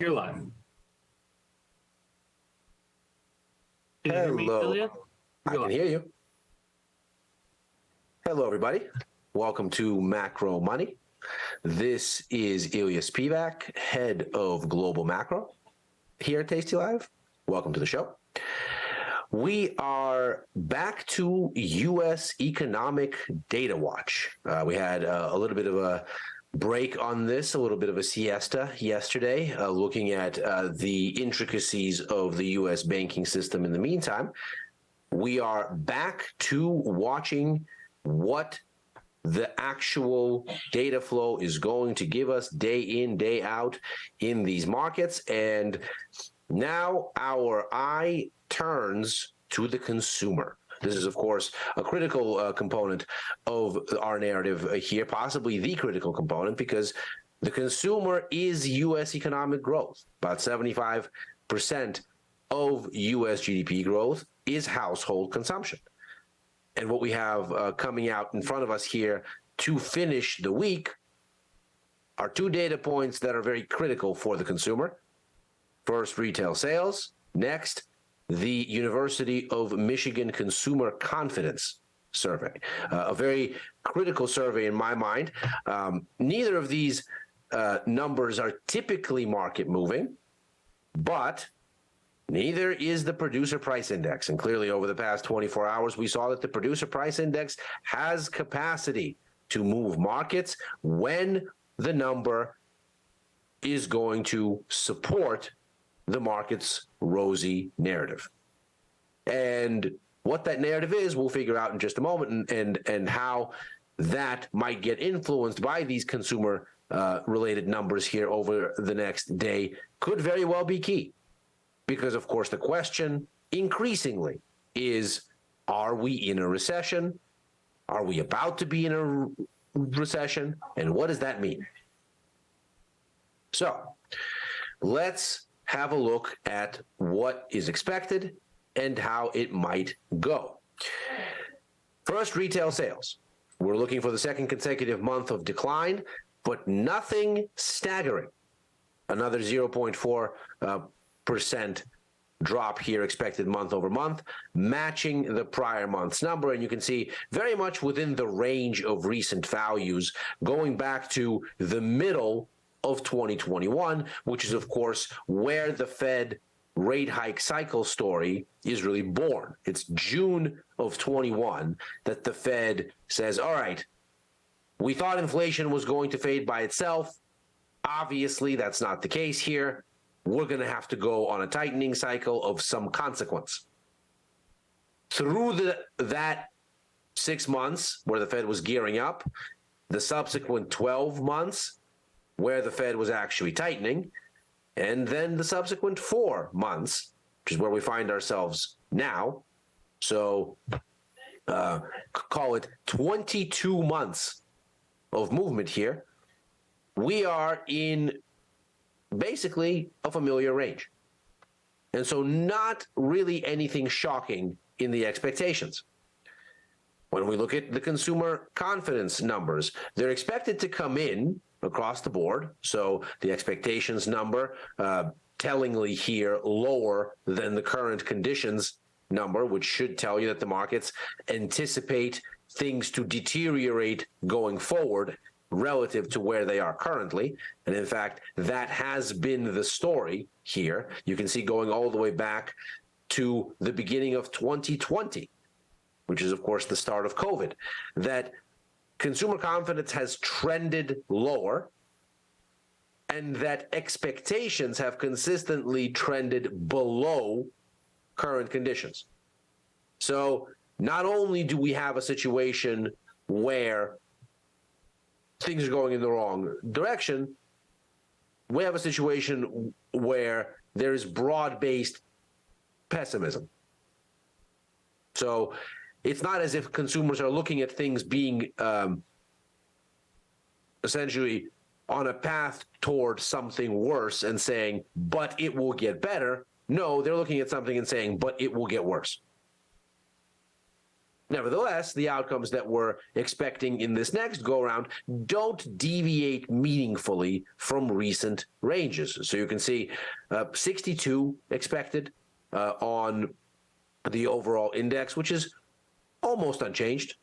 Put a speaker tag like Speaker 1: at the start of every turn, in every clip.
Speaker 1: You're live. Can you hear me,
Speaker 2: Hello.
Speaker 1: Ilya?
Speaker 2: I can hear you. Hello, everybody. Welcome to Macro Money. This is Ilya Spivak, head of Global Macro here at tastylive. Welcome to the show. We are back to U.S. Economic Data Watch. We had a little bit of a break on this, a little bit of a siesta yesterday, looking at the intricacies of the U.S. banking system. In the meantime, we are back to watching what the actual data flow is going to give us day in, day out in these markets. And now our eye turns to the consumer. This is, of course, a critical component of our narrative here, possibly the critical component, because the consumer is U.S. economic growth. About 75% of U.S. GDP growth is household consumption. And what we have coming out in front of us here to finish the week are two data points that are very critical for the consumer. First, retail sales. Next, the University of Michigan Consumer Confidence Survey, a very critical survey in my mind. Neither of these numbers are typically market moving, but neither is the producer price index. And clearly over the past 24 hours, we saw that the producer price index has capacity to move markets when the number is going to support the market's rosy narrative. And what that narrative is, we'll figure out in just a moment, and how that might get influenced by these consumer related numbers here over the next day could very well be key. Because, of course, the question increasingly is, are we in a recession? Are we about to be in a recession? And what does that mean? So let's have a look at what is expected and how it might go. First, retail sales. We're looking for the second consecutive month of decline, but nothing staggering. Another 0.4% drop here expected month over month, matching the prior month's number. And you can see very much within the range of recent values going back to the middle of 2021, which is, of course, where the Fed rate hike cycle story is really born. It's June of 21 that the Fed says, all right, we thought inflation was going to fade by itself. Obviously, that's not the case here. We're going to have to go on a tightening cycle of some consequence. Through that 6 months where the Fed was gearing up, the subsequent 12 months where the Fed was actually tightening, and then the subsequent 4 months, which is where we find ourselves now. So call it 22 months of movement here. We are in basically a familiar range. And so not really anything shocking in the expectations. When we look at the consumer confidence numbers, they're expected to come in across the board. So the expectations number, tellingly here, lower than the current conditions number, which should tell you that the markets anticipate things to deteriorate going forward relative to where they are currently. And in fact, that has been the story here. You can see going all the way back to the beginning of 2020, which is, of course, the start of COVID, that consumer confidence has trended lower and that expectations have consistently trended below current conditions. So not only do we have a situation where things are going in the wrong direction, we have a situation where there is broad-based pessimism. So it's not as if consumers are looking at things being essentially on a path towards something worse and saying, but it will get better. No, they're looking at something and saying, but it will get worse. Nevertheless, the outcomes that we're expecting in this next go-around don't deviate meaningfully from recent ranges. So you can see 62 expected on the overall index, which is almost unchanged.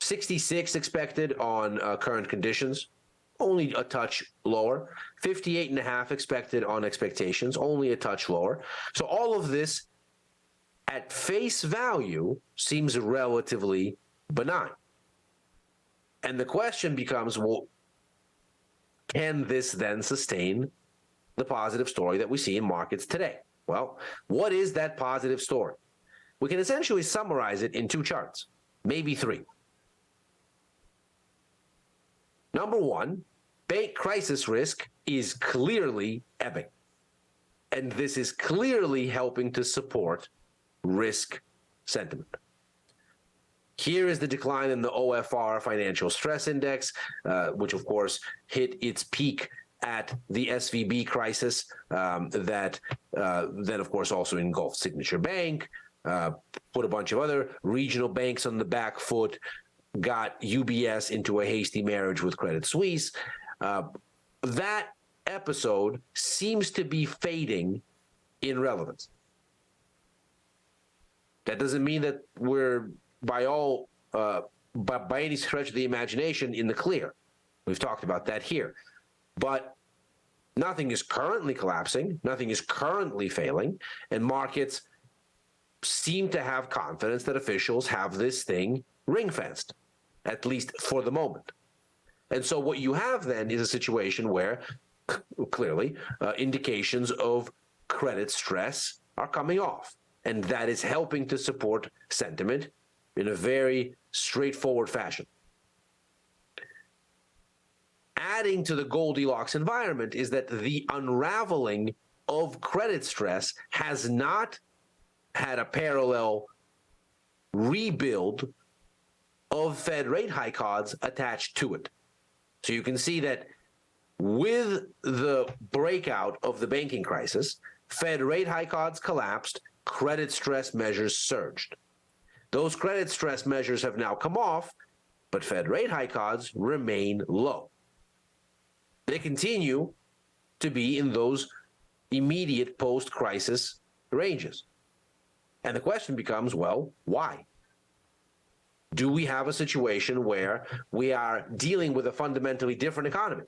Speaker 2: 66 expected on current conditions, only a touch lower. 58.5 expected on expectations, only a touch lower. So all of this at face value seems relatively benign. And the question becomes, well, can this then sustain the positive story that we see in markets today? Well, what is that positive story? We can essentially summarize it in two charts, maybe three. Number one, bank crisis risk is clearly ebbing. And this is clearly helping to support risk sentiment. Here is the decline in the OFR financial stress index, which of course hit its peak at the SVB crisis, that then of course also engulfed Signature Bank, put a bunch of other regional banks on the back foot, got UBS into a hasty marriage with Credit Suisse. That episode seems to be fading in relevance. That doesn't mean that we're by any stretch of the imagination in the clear. We've talked about that here. But nothing is currently collapsing, nothing is currently failing, and markets seem to have confidence that officials have this thing ring-fenced, at least for the moment. And so what you have then is a situation where clearly indications of credit stress are coming off. And that is helping to support sentiment in a very straightforward fashion. Adding to the Goldilocks environment is that the unraveling of credit stress has not had a parallel rebuild of Fed rate hike odds attached to it. So you can see that with the breakout of the banking crisis, Fed rate hike odds collapsed, credit stress measures surged. Those credit stress measures have now come off, but Fed rate hike odds remain low. They continue to be in those immediate post-crisis ranges. And the question becomes, well, why? Do we have a situation where we are dealing with a fundamentally different economy?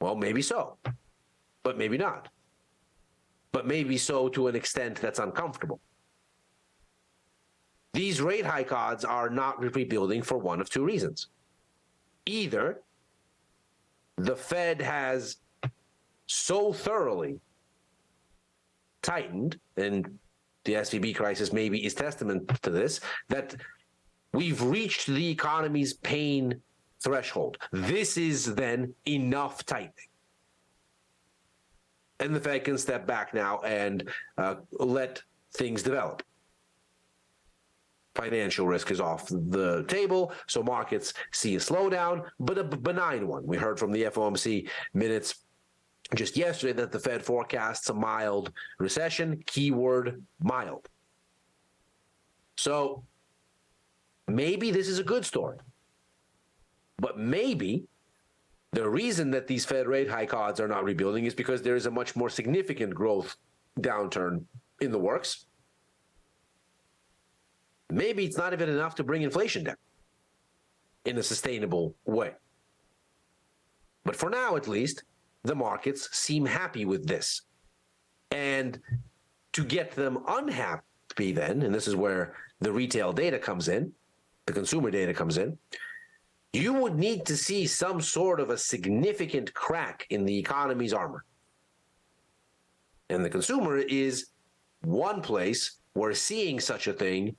Speaker 2: Well, maybe so, but maybe not. But maybe so to an extent that's uncomfortable. These rate hike odds are not rebuilding for one of two reasons. Either the Fed has so thoroughly tightened, and the SVB crisis maybe is testament to this, that we've reached the economy's pain threshold. This is then enough tightening. And the Fed can step back now and let things develop. Financial risk is off the table, so markets see a slowdown, but a benign one. We heard from the FOMC minutes just yesterday that the Fed forecasts a mild recession, keyword mild. So maybe this is a good story, but maybe the reason that these Fed rate hike odds are not rebuilding is because there is a much more significant growth downturn in the works. Maybe it's not even enough to bring inflation down in a sustainable way. But for now, at least, the markets seem happy with this. And to get them unhappy then, and this is where the retail data comes in, the consumer data comes in, you would need to see some sort of a significant crack in the economy's armor. And the consumer is one place where seeing such a thing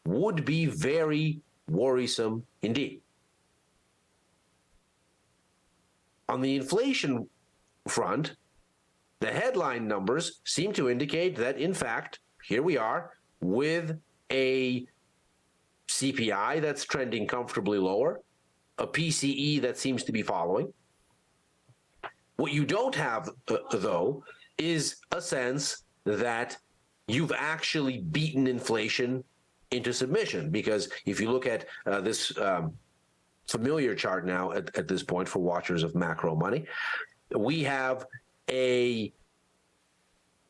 Speaker 2: would be very worrisome indeed. On the inflation front, the headline numbers seem to indicate that, in fact, here we are with a CPI that's trending comfortably lower, a PCE that seems to be following. What you don't have, though, is a sense that you've actually beaten inflation into submission. Because if you look at this familiar chart now at this point for watchers of macro money, we have a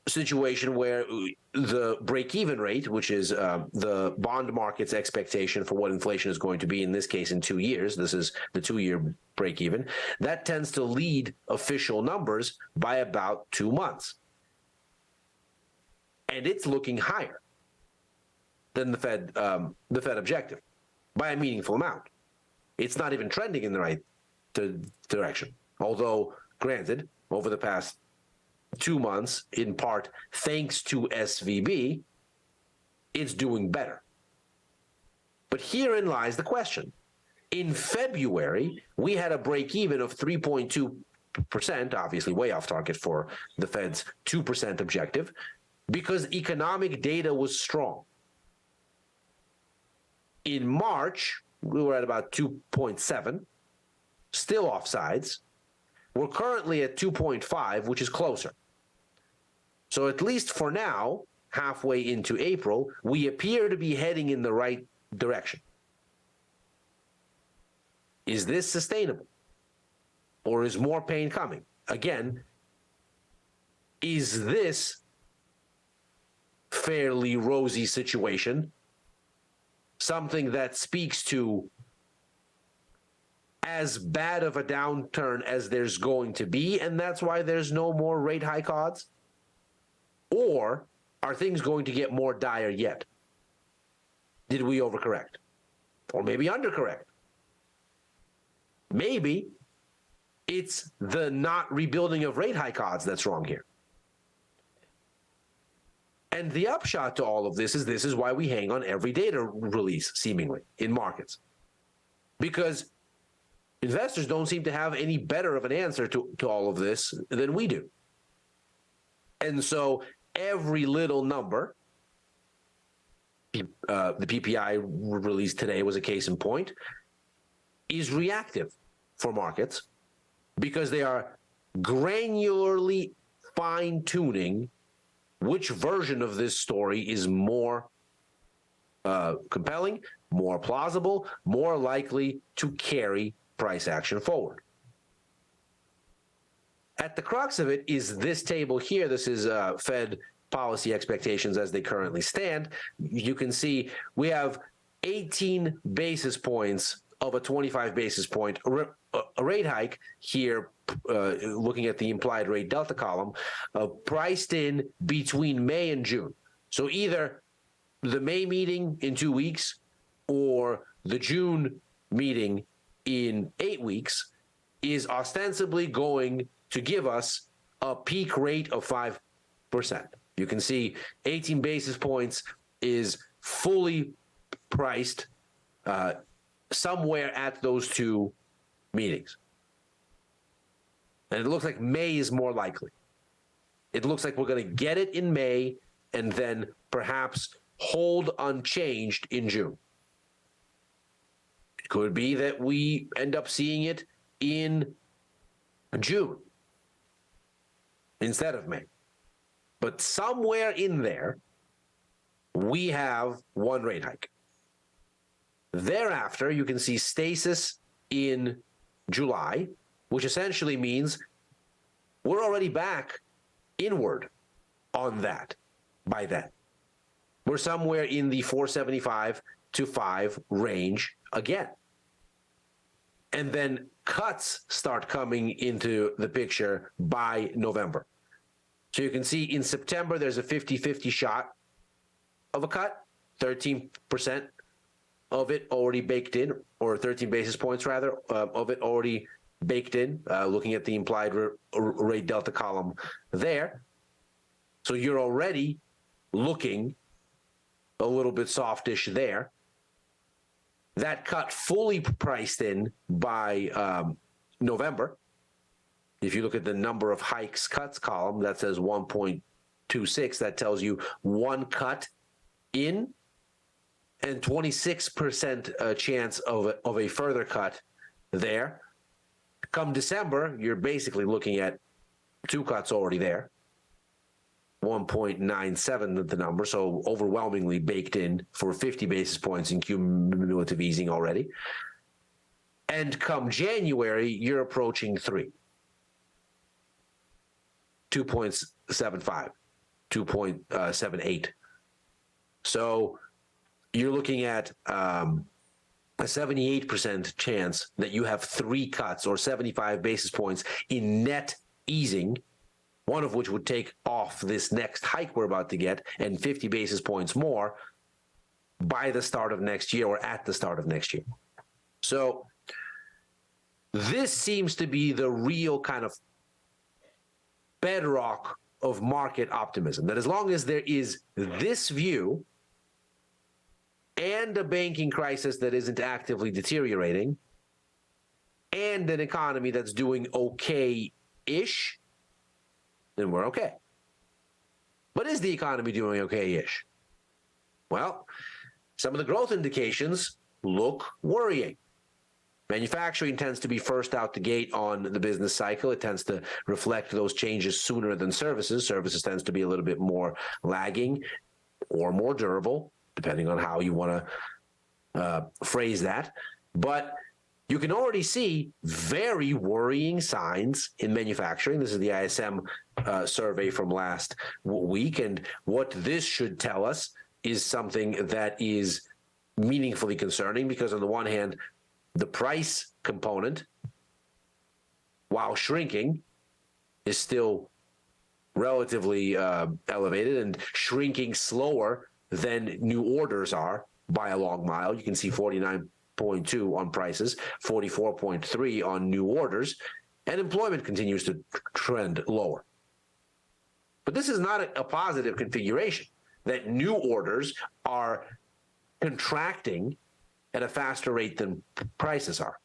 Speaker 2: situation where the break-even rate, which is the bond market's expectation for what inflation is going to be, in this case in 2 years, this is the 2-year break-even, that tends to lead official numbers by about 2 months. And it's looking higher than the Fed objective by a meaningful amount. It's not even trending in the right direction. Although, granted, over the past 2 months, in part thanks to SVB, it's doing better. But herein lies the question. In February, we had a break-even of 3.2%, obviously way off target for the Fed's 2% objective, because economic data was strong. In March, we were at about 2.7, still offsides. We're currently at 2.5, which is closer. So at least for now, halfway into April, we appear to be heading in the right direction. Is this sustainable? Or is more pain coming? Again, is this fairly rosy situation something that speaks to as bad of a downturn as there's going to be, and that's why there's no more rate hike odds? Or are things going to get more dire yet? Did we overcorrect? Or maybe undercorrect? Maybe it's the not rebuilding of rate hike odds that's wrong here. And the upshot to all of this is why we hang on every data release, seemingly, in markets. Because investors don't seem to have any better of an answer to all of this than we do. And so every little number, the PPI released today was a case in point, is reactive for markets because they are granularly fine-tuning which version of this story is more compelling, more plausible, more likely to carry price action forward. At the crux of it is this table here. This is Fed policy expectations as they currently stand. You can see we have 18 basis points of a 25 basis point rate hike here, looking at the implied rate delta column, priced in between May and June. So either the May meeting in 2 weeks or the June meeting in 8 weeks is ostensibly going to give us a peak rate of 5%. You can see 18 basis points is fully priced somewhere at those two meetings. And it looks like May is more likely. It looks like we're going to get it in May and then perhaps hold unchanged in June. It could be that we end up seeing it in June instead of May. But somewhere in there, we have one rate hike. Thereafter, you can see stasis in July, which essentially means we're already back inward on that by then. We're somewhere in the 475 to 5 range again. And then cuts start coming into the picture by November. So you can see in September, there's a 50-50 shot of a cut, 13% of it already baked in, or 13 basis points rather, of it already baked in, looking at the implied rate delta column there. So you're already looking a little bit softish there. That cut fully priced in by November. If you look at the number of hikes cuts column, that says 1.26. That tells you one cut in and 26% chance of a further cut there. Come December, you're basically looking at 2 cuts already there. 1.97, the number, so overwhelmingly baked in for 50 basis points in cumulative easing already. And come January, you're approaching 3. 2.75, 2.78. So you're looking at a 78% chance that you have 3 cuts or 75 basis points in net easing, one of which would take off this next hike we're about to get, and 50 basis points more by the start of next year or at the start of next year. So this seems to be the real kind of bedrock of market optimism, that as long as there is this view and a banking crisis that isn't actively deteriorating and an economy that's doing okay-ish, then we're okay. But is the economy doing okay-ish? Well, some of the growth indications look worrying. Manufacturing tends to be first out the gate on the business cycle. It tends to reflect those changes sooner than services. Services tends to be a little bit more lagging or more durable, depending on how you want to phrase that. But you can already see very worrying signs in manufacturing. This is the ISM survey from last week. And what this should tell us is something that is meaningfully concerning, because on the one hand, the price component, while shrinking, is still relatively elevated and shrinking slower than new orders are by a long mile. You can see 49.2 on prices, 44.3 on new orders, and employment continues to trend lower. But this is not a positive configuration, that new orders are contracting at a faster rate than prices are.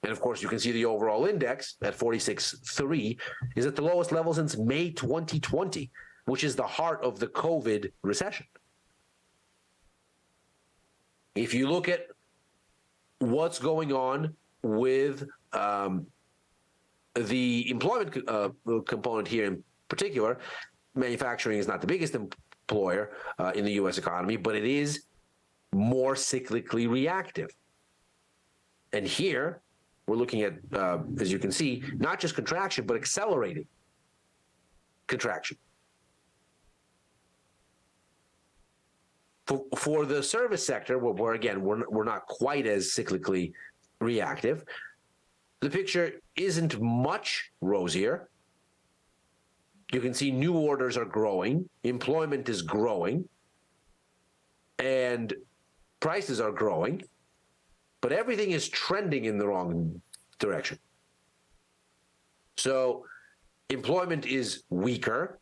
Speaker 2: And of course, you can see the overall index at 46.3 is at the lowest level since May 2020, which is the heart of the COVID recession. If you look at what's going on with the employment component here in particular, manufacturing is not the biggest employer in the U.S. economy, but it is more cyclically reactive. And here, we're looking at, as you can see, not just contraction, but accelerating contraction. For the service sector, where again, we're not quite as cyclically reactive, the picture isn't much rosier. You can see new orders are growing, employment is growing, and prices are growing, but everything is trending in the wrong direction. So employment is weaker,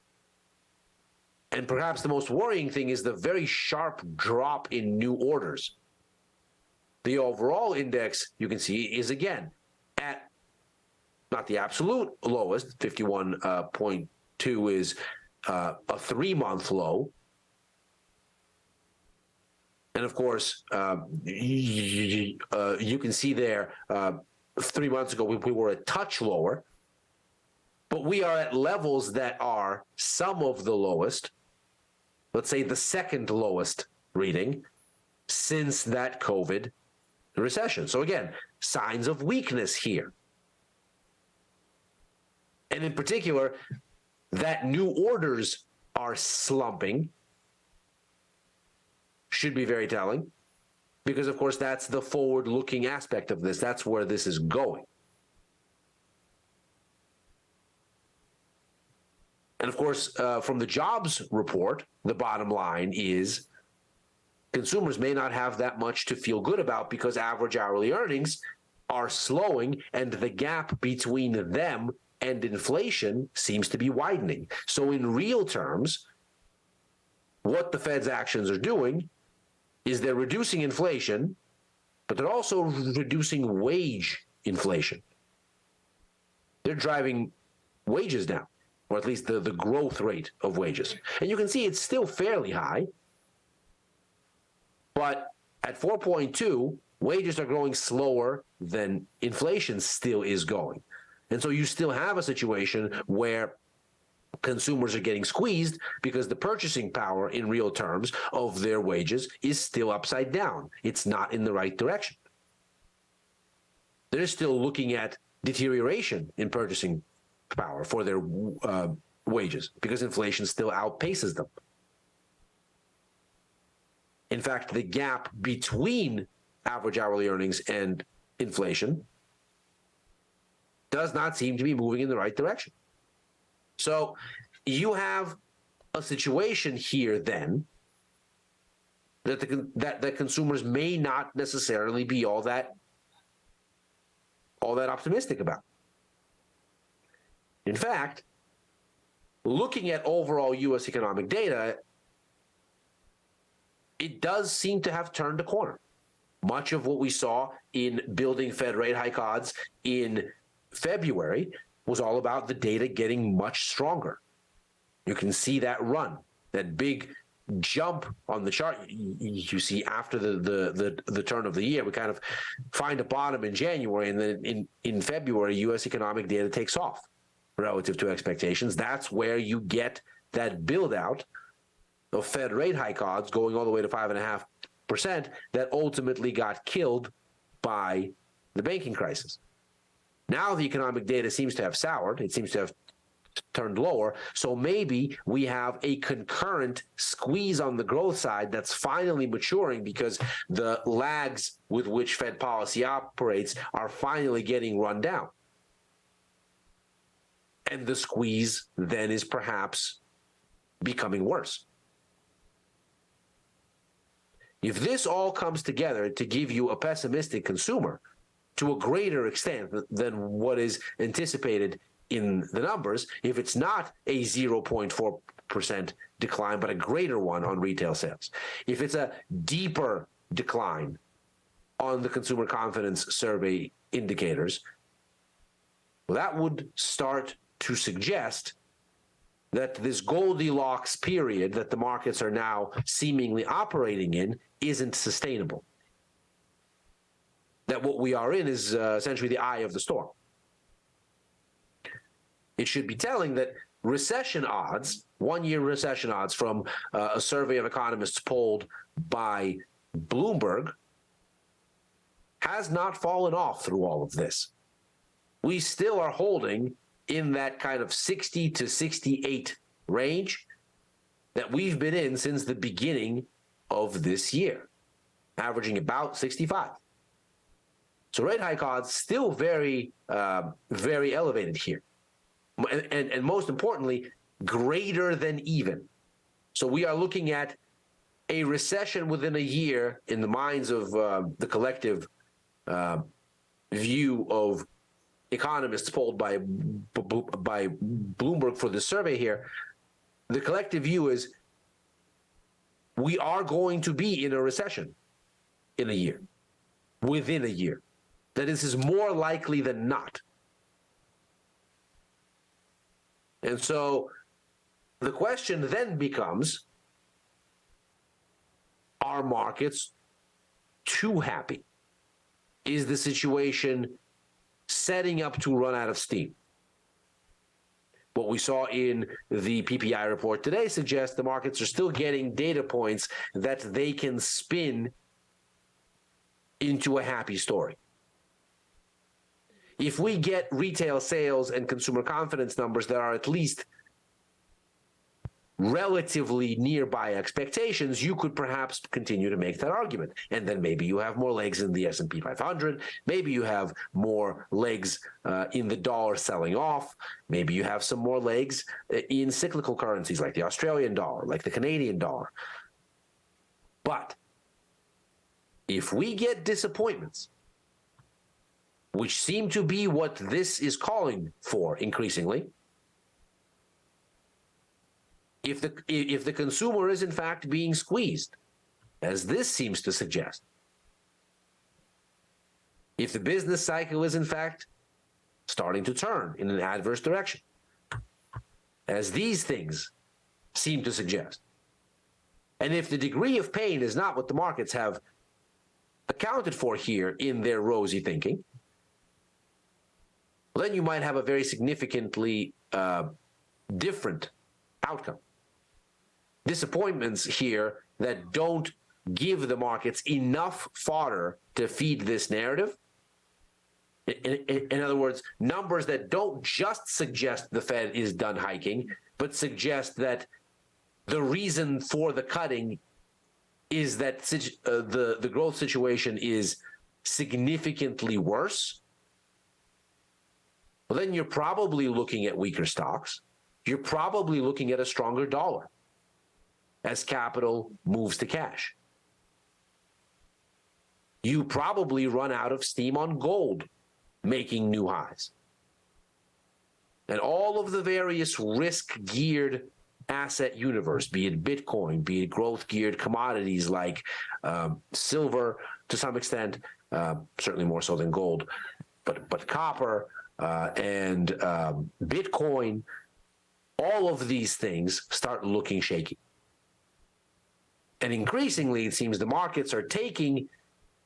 Speaker 2: and perhaps the most worrying thing is the very sharp drop in new orders. The overall index, you can see, is again at not the absolute lowest, 51.2 is a 3-month low. And of course, you can see there, 3 months ago, we were a touch lower, but we are at levels that are some of the lowest, let's say the second lowest reading since that COVID recession. So again, signs of weakness here. And in particular, that new orders are slumping should be very telling, because of course that's the forward-looking aspect of this. That's where this is going. And of course, from the jobs report, the bottom line is consumers may not have that much to feel good about, because average hourly earnings are slowing and the gap between them and inflation seems to be widening. So in real terms, what the Fed's actions are doing is they're reducing inflation, but they're also reducing wage inflation. They're driving wages down, or at least the growth rate of wages. And you can see it's still fairly high, but at 4.2, wages are growing slower than inflation still is going. And so you still have a situation where consumers are getting squeezed because the purchasing power in real terms of their wages is still upside down. It's not in the right direction. They're still looking at deterioration in purchasing power for their wages because inflation still outpaces them. In fact, the gap between average hourly earnings and inflation does not seem to be moving in the right direction. So you have a situation here then that consumers may not necessarily be all that optimistic about. In fact, looking at overall U.S. economic data, it does seem to have turned a corner. Much of what we saw in building Fed rate hike odds in February was all about the data getting much stronger. You can see that run, that big jump on the chart you see after the turn of the year. We kind of find a bottom in January, and then in February, U.S. economic data takes off relative to expectations. That's where you get that build out of Fed rate hike odds going all the way to 5.5% that ultimately got killed by the banking crisis. Now the economic data seems to have soured. It seems to have turned lower. So maybe we have a concurrent squeeze on the growth side that's finally maturing because the lags with which Fed policy operates are finally getting run down. And the squeeze then is perhaps becoming worse. If this all comes together to give you a pessimistic consumer to a greater extent than what is anticipated in the numbers, if it's not a 0.4% decline, but a greater one on retail sales, if it's a deeper decline on the consumer confidence survey indicators, well, that would start to suggest that this Goldilocks period that the markets are now seemingly operating in isn't sustainable. That what we are in is essentially the eye of the storm. It should be telling that recession odds, one-year recession odds from a survey of economists polled by Bloomberg, has not fallen off through all of this. We still are holding in that kind of 60 to 68 range that we've been in since the beginning of this year, averaging about 65. So rate hike odds still very, very elevated here. And most importantly, greater than even. So we are looking at a recession within a year in the minds of the collective view of economists polled by Bloomberg for the survey here. The collective view is we are going to be in a recession in a year, within a year. That this is more likely than not. And so the question then becomes, are markets too happy? Is the situation setting up to run out of steam? What we saw in the PPI report today suggests the markets are still getting data points that they can spin into a happy story. If we get retail sales and consumer confidence numbers that are at least relatively nearby expectations, you could perhaps continue to make that argument. And then maybe you have more legs in the S&P 500. Maybe you have more legs in the dollar selling off. Maybe you have some more legs in cyclical currencies like the Australian dollar, like the Canadian dollar. But if we get disappointments, which seem to be what this is calling for increasingly, if the consumer is in fact being squeezed, as this seems to suggest, if the business cycle is in fact starting to turn in an adverse direction, as these things seem to suggest, and if the degree of pain is not what the markets have accounted for here in their rosy thinking, then you might have a very significantly different outcome. Disappointments here that don't give the markets enough fodder to feed this narrative. In other words, numbers that don't just suggest the Fed is done hiking, but suggest that the reason for the cutting is that the growth situation is significantly worse. Well, then you're probably looking at weaker stocks. You're probably looking at a stronger dollar as capital moves to cash. You probably run out of steam on gold making new highs. And all of the various risk-geared asset universe, be it Bitcoin, be it growth-geared commodities like silver to some extent, certainly more so than gold, but copper and Bitcoin, all of these things start looking shaky. And increasingly, it seems the markets are taking,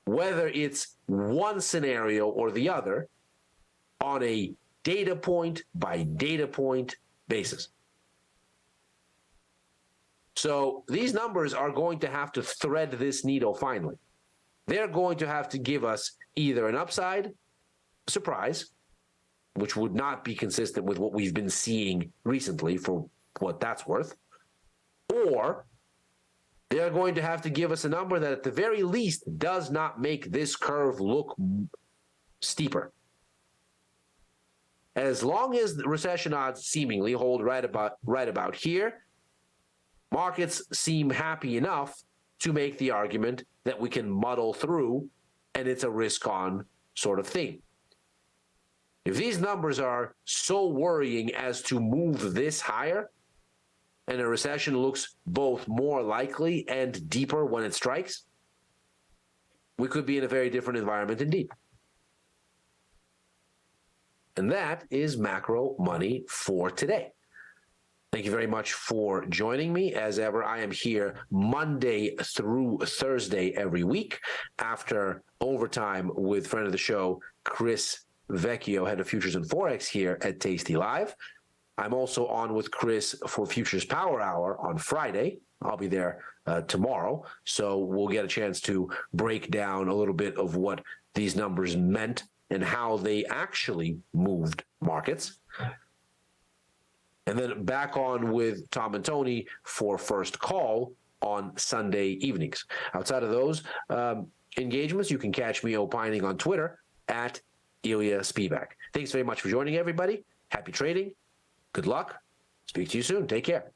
Speaker 2: whether it's one scenario or the other, on a data point by data point basis. So these numbers are going to have to thread this needle finally. They're going to have to give us either an upside surprise, which would not be consistent with what we've been seeing recently for what that's worth, or they're going to have to give us a number that at the very least does not make this curve look steeper. As long as the recession odds seemingly hold right about here, markets seem happy enough to make the argument that we can muddle through and it's a risk-on sort of thing. If these numbers are so worrying as to move this higher, and a recession looks both more likely and deeper when it strikes, we could be in a very different environment indeed. And that is macro money for today. Thank you very much for joining me. As ever, I am here Monday through Thursday every week after overtime with friend of the show, Chris Vecchio, head of Futures and Forex here at tastylive. I'm also on with Chris for Futures Power Hour on Friday. I'll be there tomorrow. So we'll get a chance to break down a little bit of what these numbers meant and how they actually moved markets. And then back on with Tom and Tony for First Call on Sunday evenings. Outside of those engagements, you can catch me opining on Twitter at Ilya Spivak. Thanks very much for joining, everybody. Happy trading. Good luck. Speak to you soon. Take care.